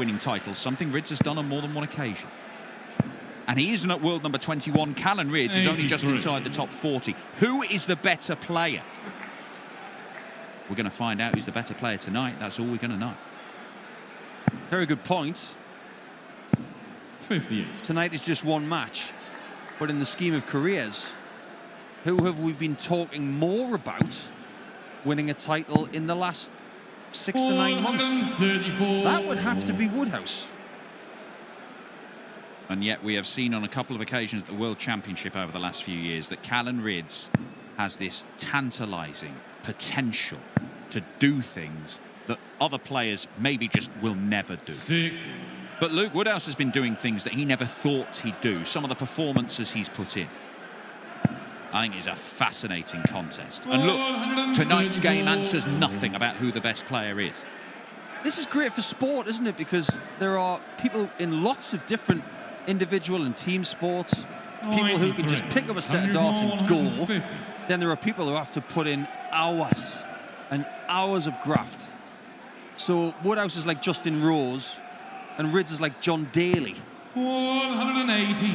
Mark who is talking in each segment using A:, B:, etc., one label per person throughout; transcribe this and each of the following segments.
A: winning titles, something Rydz has done on more than one occasion. And he isn't at world number 21. Callan Rydz is only just inside the top 40. Who is the better player? We're going to find out who's the better player tonight. That's all we're going to know.
B: Very good point.
C: 58.
B: Tonight is just one match. But in the scheme of careers, who have we been talking more about winning a title in the last 6 to 9 months? That would have to be Woodhouse.
A: And yet we have seen on a couple of occasions at the World Championship over the last few years that Callan Rydz has this tantalising potential to do things that other players maybe just will never do. But Luke Woodhouse has been doing things that he never thought he'd do. Some of the performances he's put in. I think it's a fascinating contest. And look, tonight's game answers nothing about who the best player is.
B: This is great for sport, isn't it? Because there are people in lots of different individual and team sports, people who can just pick up a set of darts and go. Then there are people who have to put in hours and hours of graft. So Woodhouse is like Justin Rose and Rydz is like John Daly.
C: 180.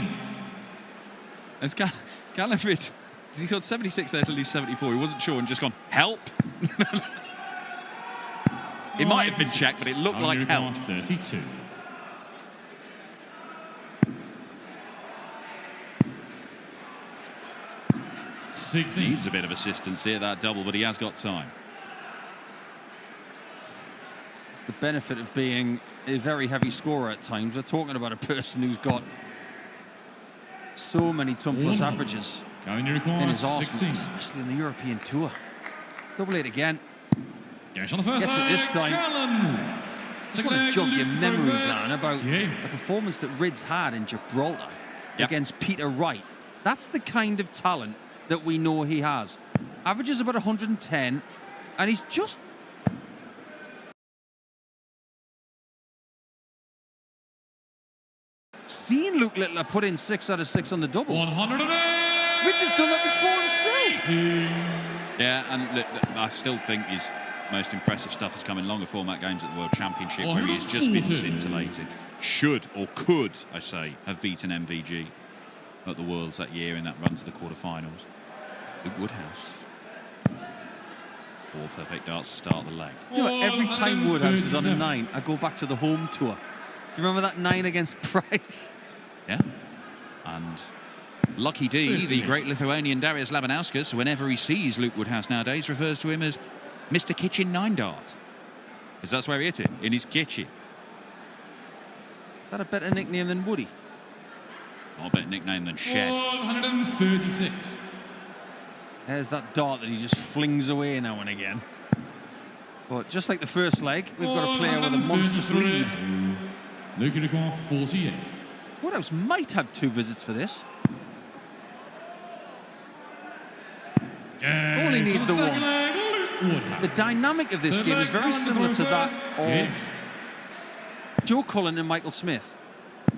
A: As Callan Rydz, he got 76 there till he's 74. He wasn't sure and just gone, help. It might have been checked, but it looked like help.
C: 32.
A: Needs a bit of assistance here, that double, but he has got time.
B: It's the benefit of being a very heavy scorer at times. We're talking about a person who's got so many ton-plus averages in his arsenal, especially in the European Tour. Double it again.
C: Gets on the first
B: Gets it this time.
C: I
B: just want to jog your memory down about the performance that Rydz had in Gibraltar against Peter Wright. That's the kind of talent that we know he has. Averages about 110, and he's just... seen Luke Littler put in 6 out of 6 on the doubles.
C: 108.
B: Rydz has done that before himself.
A: Yeah, and look, I still think his most impressive stuff has come in longer format games at the World Championship, where he has just been scintillating. Should, or could, I say, have beaten MVG at the Worlds that year in that run to the quarterfinals. Luke Woodhouse. 4 perfect darts to start the leg.
B: You know, every time Woodhouse is on a 9, I go back to the home tour. You remember that 9 against Price?
A: Yeah. And Lucky D, the great Lithuanian Darius Labanauskas, whenever he sees Luke Woodhouse nowadays, refers to him as Mr. Kitchen 9 Dart. Because that's where he hit it, in his kitchen.
B: Is that a better nickname than Woody?
A: Not a better nickname than Shed.
C: 136.
B: There's that dart that he just flings away now and again. But just like the first leg, we've got a player with a monstrous lead.
C: Luke Woodhouse, 48.
B: Woodhouse might have 2 visits for this. Only needs the 1. The dynamic of this game is very similar to that of Joe Cullen and Michael Smith.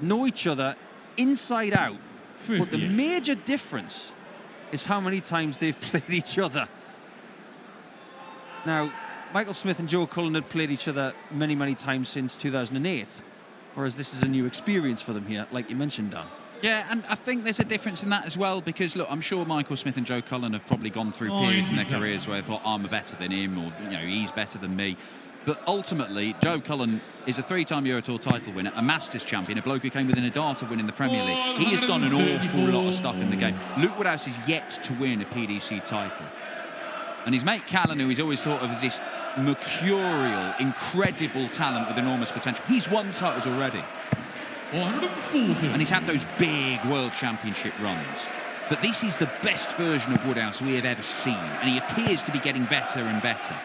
B: Know each other inside out, but the major difference is how many times they've played each other. Now, Michael Smith and Joe Cullen had played each other many, many times since 2008, whereas this is a new experience for them here, like you mentioned, Dan.
A: Yeah, and I think there's a difference in that as well, because, look, I'm sure Michael Smith and Joe Cullen have probably gone through periods in their careers where they thought, I'm better than him, or, you know, he's better than me. But ultimately, Joe Cullen is a 3-time Euro Tour title winner, a Masters champion, a bloke who came within a dart of winning the Premier League. He has done an awful lot of stuff in the game. Luke Woodhouse is yet to win a PDC title. And his mate Callan, who he's always thought of as this mercurial, incredible talent with enormous potential, he's won titles already.
C: 140.
A: And he's had those big World Championship runs. But this is the best version of Woodhouse we have ever seen, and he appears to be getting better and better.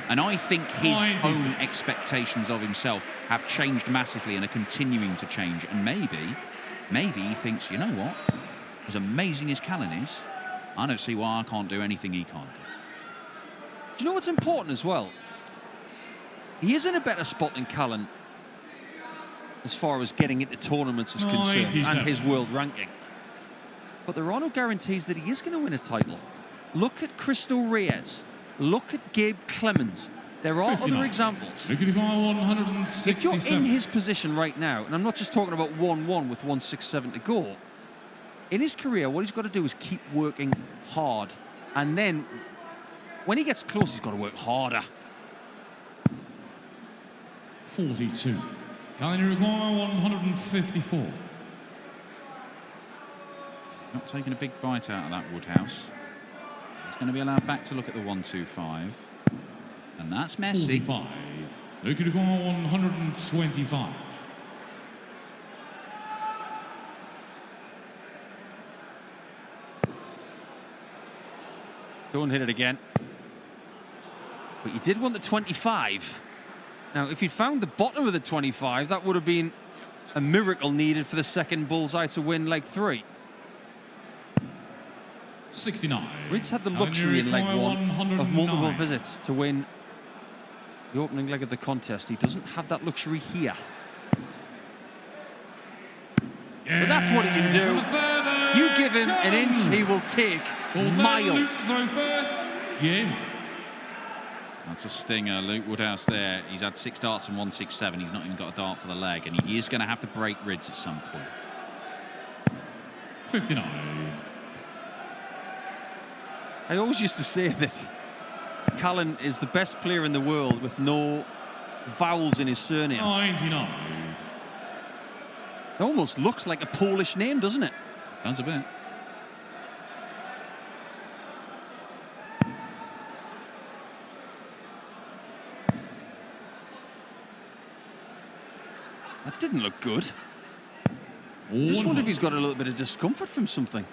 A: And I think his own expectations of himself have changed massively and are continuing to change. And maybe he thinks, you know what? As amazing as Callan is, I don't see why I can't do anything he can't do.
B: Do you know what's important as well? He is in a better spot than Callan as far as getting into tournaments is concerned and his world ranking. But there are no guarantees that he is going to win a title. Look at Crystal Reyes. Look at Gabe Clemens. There are
C: 59.
B: other examples.
C: Look at the guy 167.
B: If you're in his position right now, and I'm not just talking about 1-1 with 167 to go, in his career, what he's got to do is keep working hard. And then, when he gets close, he's got to work harder.
C: 42. Callan Rydz 154.
A: Not taking a big bite out of that Woodhouse. He's going to be allowed back to look at the 125. And that's messy.
C: 45. Look at the guy 125.
B: Don't hit it again. But you did want the 25. Now, if you'd found the bottom of the 25, that would have been a miracle needed for the second bullseye to win leg 3.
C: 69.
B: Rydz had the luxury in leg 1 of multiple
C: 109.
B: visits to win the opening leg of the contest. He doesn't have that luxury here. But that's what he can do. You give him an inch, he will take miles.
A: That's a stinger. Luke Woodhouse there. He's had 6 darts and 167. He's not even got a dart for the leg, and he is going to have to break Rydz at some point.
C: 59.
B: I always used to say that Callan is the best player in the world with no vowels in his surname.
C: 99.
B: It almost looks like a Polish name, doesn't it?
A: Sounds a bit.
B: That didn't look good. I just wonder if he's got a little bit of discomfort from something.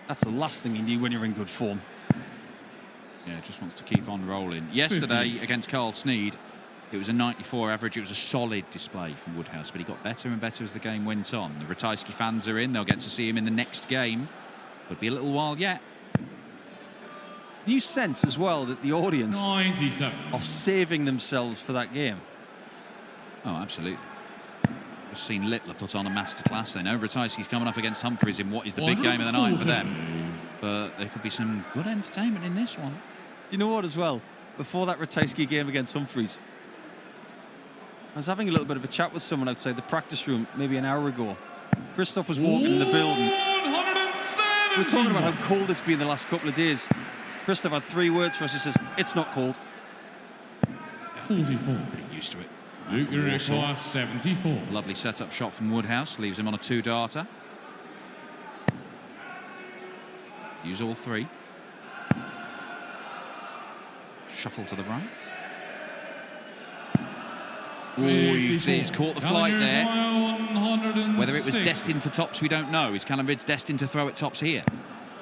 B: That's the last thing you need when you're in good form.
A: Yeah, just wants to keep on rolling. Yesterday, against Carl Sneed, it was a 94 average. It was a solid display from Woodhouse, but he got better and better as the game went on. The Ratajski fans are in. They'll get to see him in the next game. Could be a little while yet.
B: You sense as well that the audience
C: 97.
B: are saving themselves for that game.
A: Oh, absolutely. Just seen Littler put on a masterclass. They know Ratajski's coming up against Humphreys in what is the big game of the night for them. But there could be some good entertainment in this one.
B: Do you know what as well? Before that Ratajski game against Humphreys, I was having a little bit of a chat with someone outside the practice room maybe an hour ago. Christoph was walking in the building. We were talking about how cold it's been the last couple of days. Christoph had 3 words for us. He says, "It's not cold."
C: 44.
A: Pretty used to it.
C: Luke Rydz 74.
A: Lovely setup shot from Woodhouse. Leaves him on a 2-darter. Use all 3. Shuffle to the right. Oh, you see, he's caught the flight there. Whether it was destined for tops, we don't know. Is Callan Rydz destined to throw at tops here?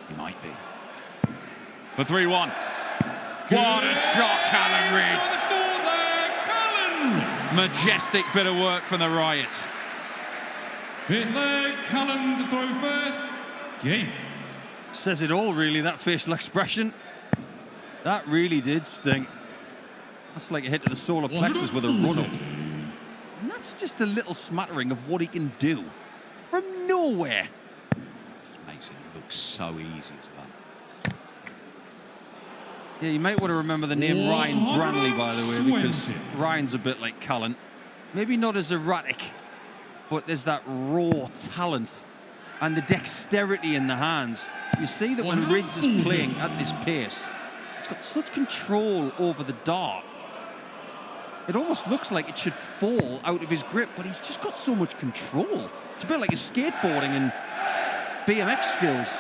A: He might be. For 3-1. What a shot, Callan Rydz. Majestic bit of work from the Riot.
C: Pit leg, Callan to throw first. Game.
B: Says it all, really, that facial expression. That really did sting. That's like a hit to the solar plexus with a run-up. And that's just a little smattering of what he can do from nowhere.
A: Just makes it look so easy as well.
B: Yeah, you might want to remember the name Ryan Branley, by the way, because Ryan's a bit like Callan. Maybe not as erratic, but there's that raw talent and the dexterity in the hands. You see that when Rydz is playing at this pace, he's got such control over the dart. It almost looks like it should fall out of his grip, but he's just got so much control. It's a bit like his skateboarding and BMX skills.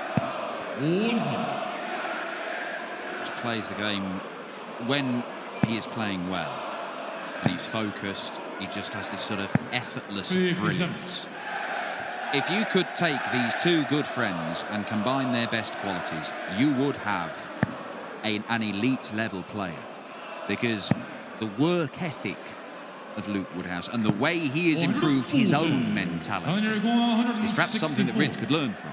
A: Just plays the game when he is playing well and he's focused. He just has this sort of effortless brilliance. If you could take these 2 good friends and combine their best qualities, you would have an elite level player, because the work ethic of Luke Woodhouse and the way he has improved his own mentality is perhaps something that Rydz could learn from.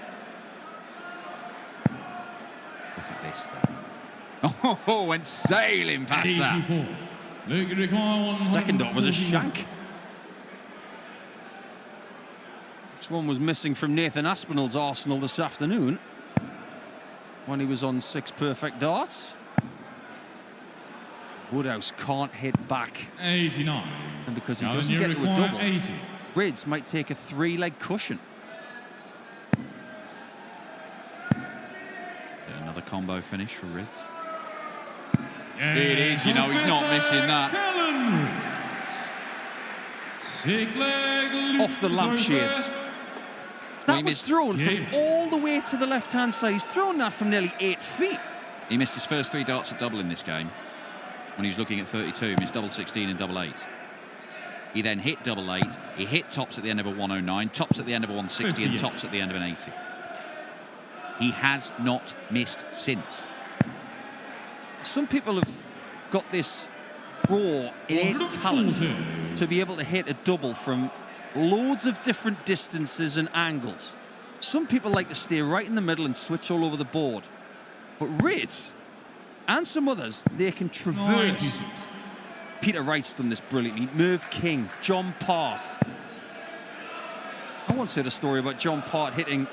A: Look at this, though. Oh, went sailing past that.
B: Second dot was a shank. This one was missing from Nathan Aspinall's arsenal this afternoon when he was on 6 perfect darts. Woodhouse can't hit back.
C: 89.
B: And because he
C: Callan,
B: doesn't
C: you
B: get to a
C: require
B: double,
C: 80.
B: Rydz might take a 3-leg cushion.
A: Another combo finish for Rydz.
C: Yeah,
A: It is, you know, he's not missing that.
C: Callan Rydz. 6 leg.
B: Off the lampshade. That was
A: missed-
B: thrown from all the way to the left-hand side. He's thrown that from nearly 8 feet.
A: He missed his first 3 darts at double in this game. When he was looking at 32, he missed double 16 and double 8. He then hit double 8. He hit tops at the end of a 109, tops at the end of a 160, and
C: 58.
A: tops at the end of an 80. He has not missed since.
B: Some people have got this raw, innate talent to be able to hit a double from loads of different distances and angles. Some people like to stay right in the middle and switch all over the board. But Rydz and some others, they can traverse.
C: 96.
B: Peter Wright's done this brilliantly. Merv King, John Part. I once heard a story about John Part hitting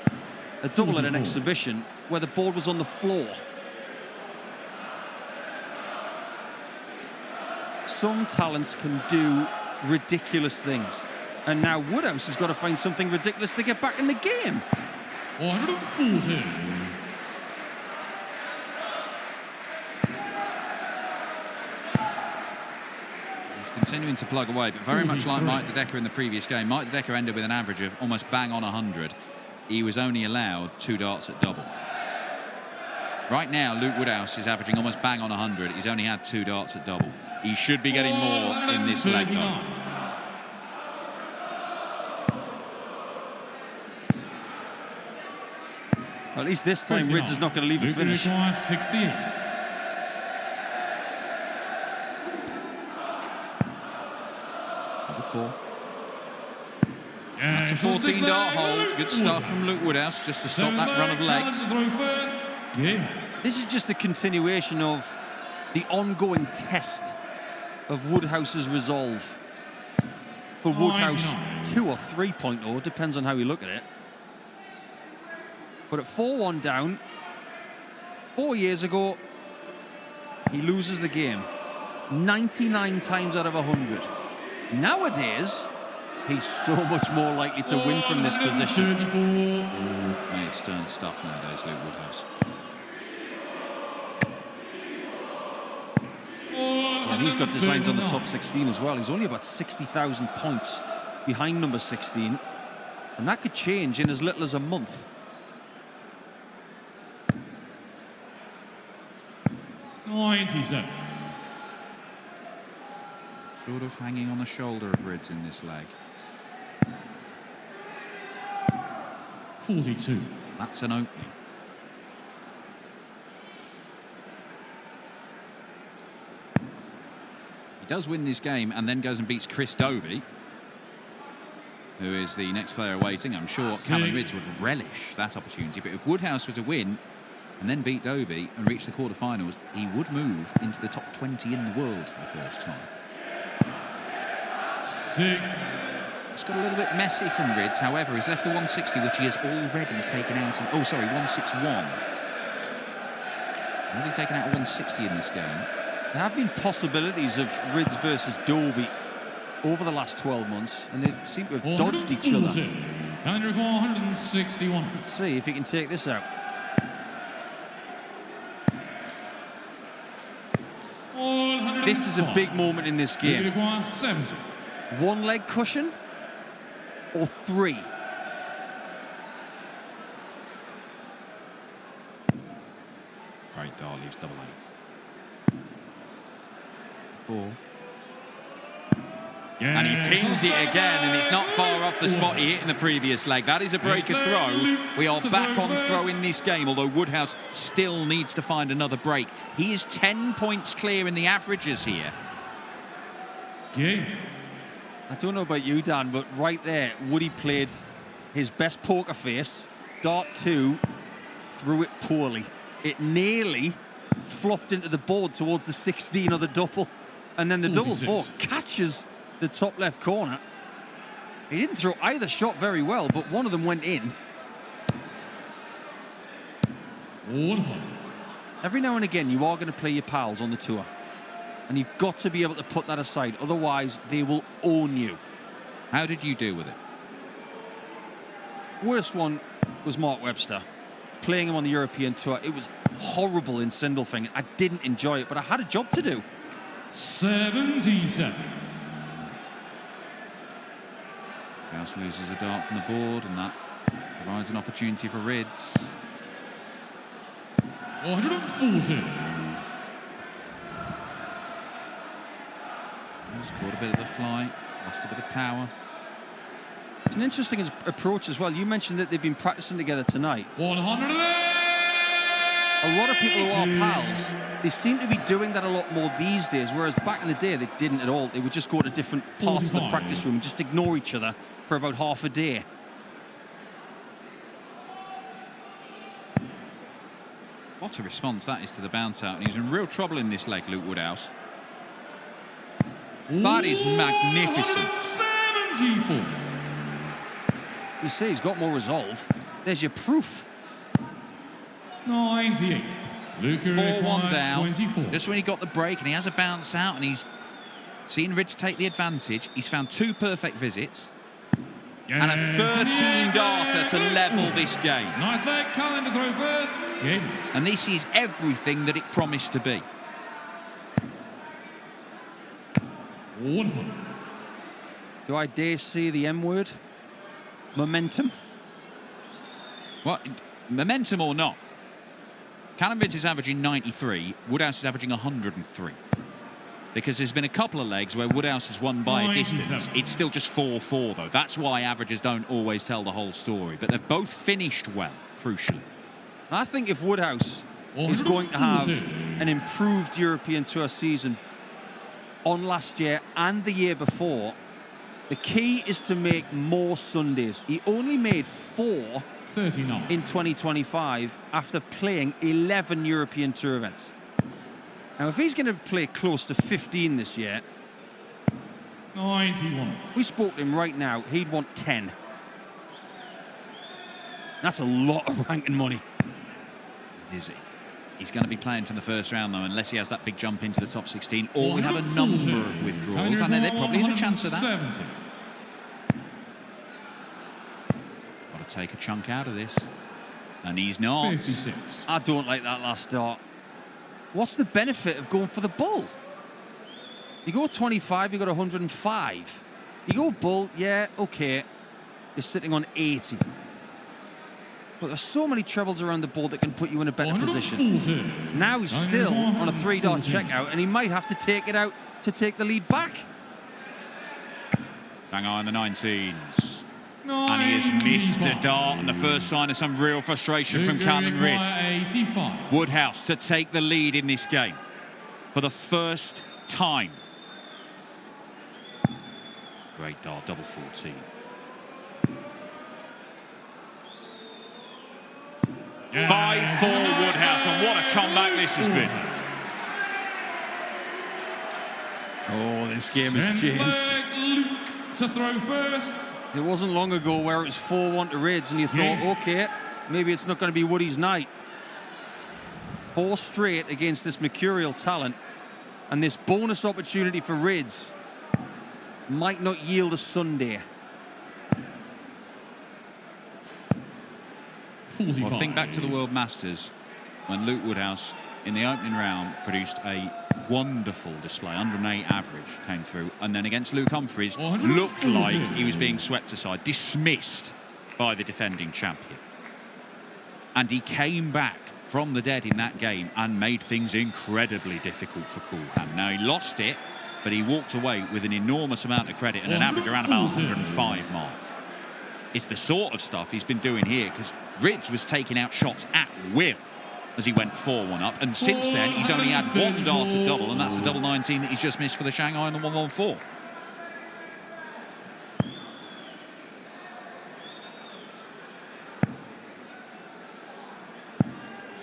B: a double at an exhibition where the board was on the floor. Some talents can do ridiculous things. And now Woodhouse has got to find something ridiculous to get back in the game.
C: 140.
A: Continuing to plug away, but very much like Mike De Decker in the previous game. Mike De Decker ended with an average of almost bang on 100. He was only allowed 2 darts at double. Right now, Luke Woodhouse is averaging almost bang on 100. He's only had 2 darts at double. He should be getting more in this leg, though.
B: Well, at least this time, Rydz is not going to leave a finish.
C: 68.
A: Number 4. That's a 14-dart hold. Good stuff from Luke Woodhouse just to stop that run of legs.
B: This is just a continuation of the ongoing test of Woodhouse's resolve. For Woodhouse, 2 or 3.0, depends on how you look at it. But at 4-1 down, 4 years ago, he loses the game 99 times out of 100. Nowadays, he's so much more likely to win from this position.
A: Mate, stern stuff nowadays, Luke Woodhouse.
B: And he's got designs on the top 16 as well. He's only about 60,000 points behind number 16. And that could change in as little as a month.
A: Sort of hanging on the shoulder of Rydz in this leg.
C: 42.
A: That's an opening. He does win this game and then goes and beats Chris Dobie, who is the next player awaiting. I'm sure Callan Rydz would relish that opportunity, but if Woodhouse were to win and then beat Dobie and reach the quarterfinals, he would move into the top 20 in the world for the first time.
C: 6.
A: It's got a little bit messy from Rydz, however, he's left the 160, which he has already taken out. 161. Already taken out a 160 in this game.
B: There have been possibilities of Rydz versus Dobie over the last 12 months, and they seem to have dodged each other.
C: Callan Rydz 161.
B: Let's see if he can take this out. This is a big moment in this game.
C: 70.
B: 1 leg cushion or 3?
A: Great dart, leaves double 8. 4. And he pings it again, and it's not far off the spot he hit in the previous leg. That is a breaker throw. We are back on throw in this game, although Woodhouse still needs to find another break. He is 10 points clear in the averages here.
C: Game.
B: I don't know about you, Dan, but right there, Woody played his best poker face. Dart 2, threw it poorly. It nearly flopped into the board towards the 16 or the double. And then the
C: 46.
B: double 4 catches the top left corner. He didn't throw either shot very well, but one of them went in.
C: 100.
B: Every now and again, you are going to play your pals on the tour. And you've got to be able to put that aside. Otherwise, they will own you.
A: How did you deal with it?
B: Worst one was Mark Webster. Playing him on the European tour, it was horrible in Sindelfingen. I didn't enjoy it, but I had a job to do.
C: 77.
A: Woodhouse loses a dart from the board, and that provides an opportunity for Rydz.
C: 140.
A: He's caught a bit of the flight, lost a bit of power.
B: It's an interesting approach as well. You mentioned that they've been practicing together tonight.
C: 180.
B: A lot of people who are pals, they seem to be doing that a lot more these days, whereas back in the day they didn't at all. They would just go to different parts of the practice room and just ignore each other for about half a day.
A: What a response that is to the bounce out, and he's in real trouble in this leg, Luke Woodhouse. That is magnificent.
C: 74.
B: You see, he's got more resolve. There's your proof.
C: 98. Luca
A: 4-1 down.
C: 24.
A: Just when he got the break, and he has a bounce out, and he's seen Rydz take the advantage. He's found 2 perfect visits and a 13-darter to level this game.
C: Ninth leg, Callan to throw first. Game.
A: And this is everything that it promised to be.
C: 100.
B: Do I dare see the M word? Momentum?
A: What? Momentum or not? Callan Rydz is averaging 93, Woodhouse is averaging 103. Because there's been a couple of legs where Woodhouse has won by a distance. It's still just 4-4 though. That's why averages don't always tell the whole story. But they've both finished well, crucially.
B: I think if Woodhouse is going to have an improved European Tour season on last year and the year before, the key is to make more Sundays. He only made 4
C: 39.
B: in 2025 after playing 11 European Tour events. Now, if he's going to play close to 15 this year,
C: 91.
B: we spoke to him right now, he'd want 10. That's a lot of ranking money.
A: Is he? He's going to be playing from the first round, though, unless he has that big jump into the top 16, or we have a number of withdrawals. I know there probably is a chance of that.
C: 70.
A: Got to take a chunk out of this. And he's not.
C: 56.
B: I don't like that last start. What's the benefit of going for the bull? You go 25, you got 105. You go bull, yeah, okay. You're sitting on 80. But there's so many trebles around the board that can put you in a better position. Now he's still on a 3-dart checkout, and he might have to take it out to take the lead back.
A: Shanghai in the 19s. And he has missed a dart, and the first sign of some real frustration from Callan Rydz. Woodhouse to take the lead in this game for the first time. Great dart, double 14.
C: Yeah.
A: 5-4 Woodhouse, and what a comeback this has been.
B: Oh, this game has changed.
C: Luke to throw first.
B: It wasn't long ago where it was 4-1 to Rydz, and you thought, okay, maybe it's not going to be Woody's night. 4 straight against this mercurial talent, and this bonus opportunity for Rydz might not yield a Sunday.
C: 45.
A: Well, think back to the World Masters when Luke Woodhouse in the opening round produced a wonderful display, 108 average came through, and then against Luke Humphries looked like he was being swept aside, dismissed by the defending champion. And he came back from the dead in that game and made things incredibly difficult for Coolham. Now, he lost it, but he walked away with an enormous amount of credit and an average around about 105 mark. It's the sort of stuff he's been doing here, because Rydz was taking out shots at will as he went 4-1 up, and since then he's only had 1 dart to double, and that's the double 19 that he's just missed for the Shanghai and the 114.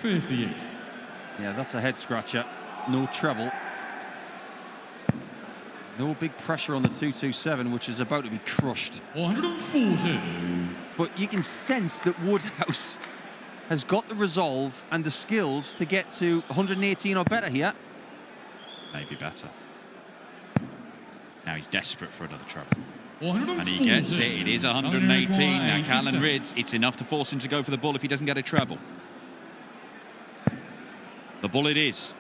C: $58.
B: Yeah, that's a head scratcher. No treble. No big pressure on the 227, which is about to be crushed.
C: 140.
B: But you can sense that Woodhouse has got the resolve and the skills to get to 118 or better here.
A: Maybe better. Now he's desperate for another treble.
C: 140.
A: And he gets it. It is 118. Now, Callan Rydz, it's enough to force him to go for the bull if he doesn't get a treble. The bull it is.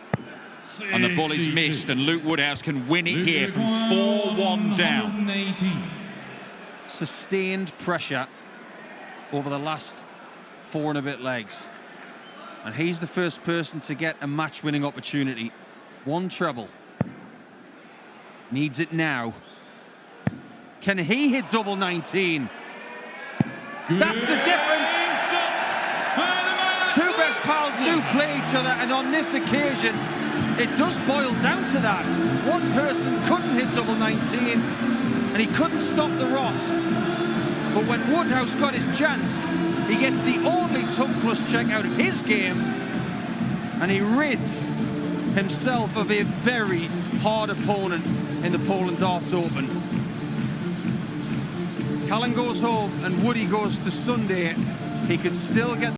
A: And the bull is missed, and Luke Woodhouse can win it here from 4-1 down.
B: Sustained pressure over the last 4 and a bit legs. And he's the first person to get a match-winning opportunity. 1 treble. Needs it now. Can he hit double 19? That's the difference. 2 best pals do play each other, and on this occasion, it does boil down to that. One person couldn't hit double 19, and he couldn't stop the rot. But when Woodhouse got his chance, he gets the only tongue plus check out of his game, and he rids himself of a very hard opponent in the Poland Darts Open. Callan goes home and Woody goes to Sunday. He could still get